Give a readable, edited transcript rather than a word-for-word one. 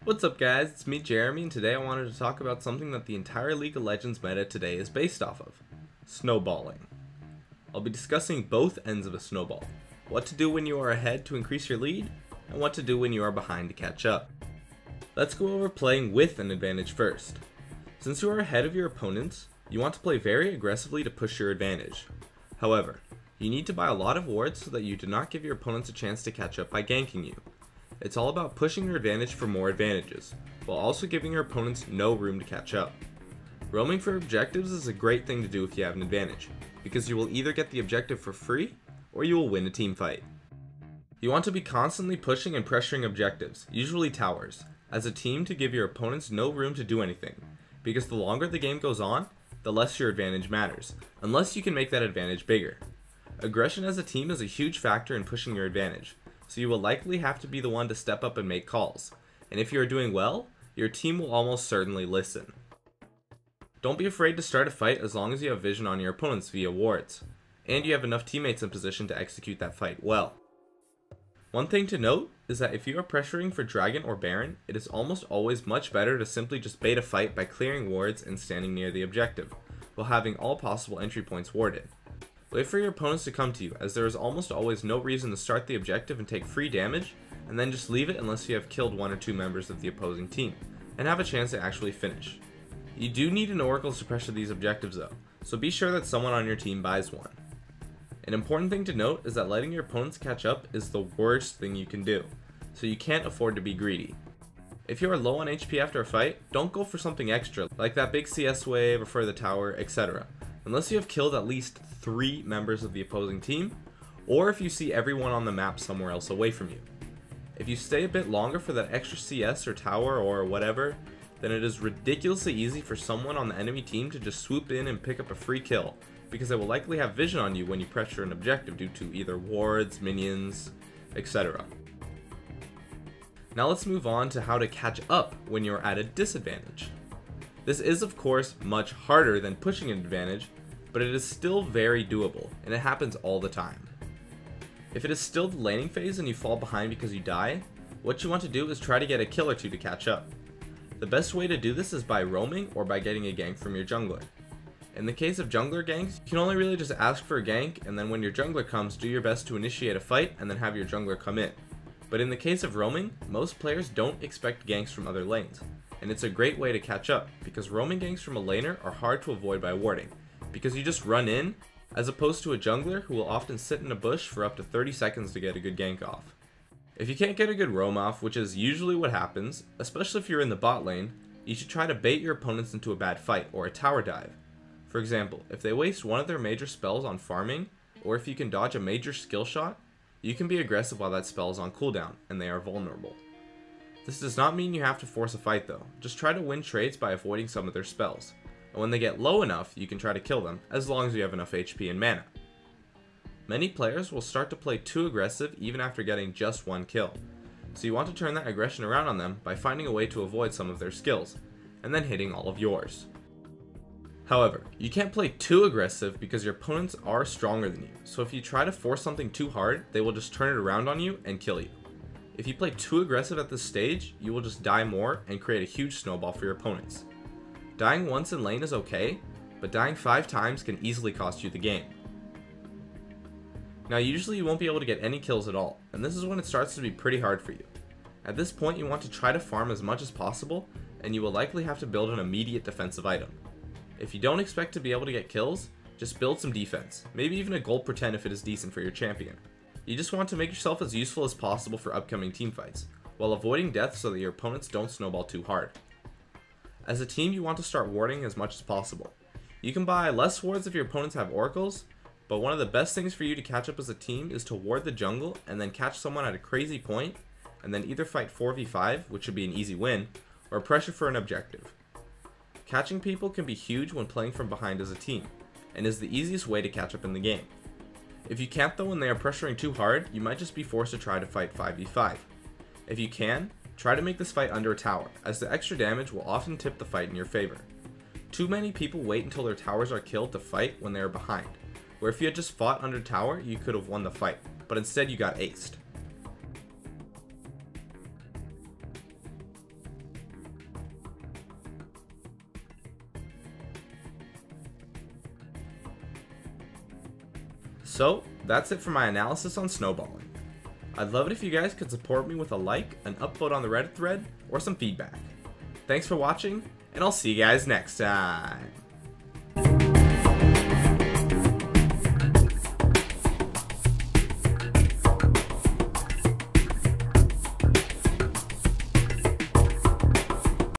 What's up guys, it's me Jeremy, and today I wanted to talk about something that the entire League of Legends meta today is based off of: snowballing. I'll be discussing both ends of a snowball: what to do when you are ahead to increase your lead, and what to do when you are behind to catch up. Let's go over playing with an advantage first. Since you are ahead of your opponents, you want to play very aggressively to push your advantage. However, you need to buy a lot of wards so that you do not give your opponents a chance to catch up by ganking you. It's all about pushing your advantage for more advantages, while also giving your opponents no room to catch up. Roaming for objectives is a great thing to do if you have an advantage, because you will either get the objective for free, or you will win a team fight. You want to be constantly pushing and pressuring objectives, usually towers, as a team to give your opponents no room to do anything, because the longer the game goes on, the less your advantage matters, unless you can make that advantage bigger. Aggression as a team is a huge factor in pushing your advantage, so you will likely have to be the one to step up and make calls, and if you are doing well, your team will almost certainly listen. Don't be afraid to start a fight as long as you have vision on your opponents via wards, and you have enough teammates in position to execute that fight well. One thing to note is that if you are pressuring for Dragon or Baron, it is almost always much better to simply just bait a fight by clearing wards and standing near the objective, while having all possible entry points warded. Wait for your opponents to come to you, as there is almost always no reason to start the objective and take free damage, and then just leave it unless you have killed one or two members of the opposing team, and have a chance to actually finish. You do need an Oracle to pressure these objectives though, so be sure that someone on your team buys one. An important thing to note is that letting your opponents catch up is the worst thing you can do, so you can't afford to be greedy. If you are low on HP after a fight, don't go for something extra, like that big CS wave or for the tower, etc. Unless you have killed at least 3 members of the opposing team, or if you see everyone on the map somewhere else away from you. If you stay a bit longer for that extra CS or tower or whatever, then it is ridiculously easy for someone on the enemy team to just swoop in and pick up a free kill, because they will likely have vision on you when you pressure an objective due to either wards, minions, etc. Now let's move on to how to catch up when you're at a disadvantage. This is of course much harder than pushing an advantage, but it is still very doable, and it happens all the time. If it is still the laning phase and you fall behind because you die, what you want to do is try to get a kill or two to catch up. The best way to do this is by roaming or by getting a gank from your jungler. In the case of jungler ganks, you can only really just ask for a gank, and then when your jungler comes, do your best to initiate a fight and then have your jungler come in. But in the case of roaming, most players don't expect ganks from other lanes, and it's a great way to catch up, because roaming ganks from a laner are hard to avoid by warding, because you just run in, as opposed to a jungler who will often sit in a bush for up to 30 seconds to get a good gank off. If you can't get a good roam off, which is usually what happens, especially if you're in the bot lane, you should try to bait your opponents into a bad fight or a tower dive. For example, if they waste one of their major spells on farming, or if you can dodge a major skill shot, you can be aggressive while that spell is on cooldown, and they are vulnerable. This does not mean you have to force a fight though, just try to win trades by avoiding some of their spells, and when they get low enough, you can try to kill them, as long as you have enough HP and mana. Many players will start to play too aggressive even after getting just one kill, so you want to turn that aggression around on them by finding a way to avoid some of their skills, and then hitting all of yours. However, you can't play too aggressive because your opponents are stronger than you, so if you try to force something too hard, they will just turn it around on you and kill you. If you play too aggressive at this stage, you will just die more and create a huge snowball for your opponents. Dying once in lane is okay, but dying 5 times can easily cost you the game. Now usually you won't be able to get any kills at all, and this is when it starts to be pretty hard for you. At this point you want to try to farm as much as possible, and you will likely have to build an immediate defensive item. If you don't expect to be able to get kills, just build some defense, maybe even a gold pretend if it is decent for your champion. You just want to make yourself as useful as possible for upcoming teamfights, while avoiding death so that your opponents don't snowball too hard. As a team, you want to start warding as much as possible. You can buy less wards if your opponents have oracles, but one of the best things for you to catch up as a team is to ward the jungle and then catch someone at a crazy point, and then either fight 4v5, which should be an easy win, or pressure for an objective. Catching people can be huge when playing from behind as a team, and is the easiest way to catch up in the game. If you can't though when they are pressuring too hard, you might just be forced to try to fight 5v5. If you can, try to make this fight under a tower, as the extra damage will often tip the fight in your favor. Too many people wait until their towers are killed to fight when they are behind, where if you had just fought under tower, you could have won the fight, but instead you got aced. So, that's it for my analysis on snowballing. I'd love it if you guys could support me with a like, an upvote on the Reddit thread, or some feedback. Thanks for watching, and I'll see you guys next time.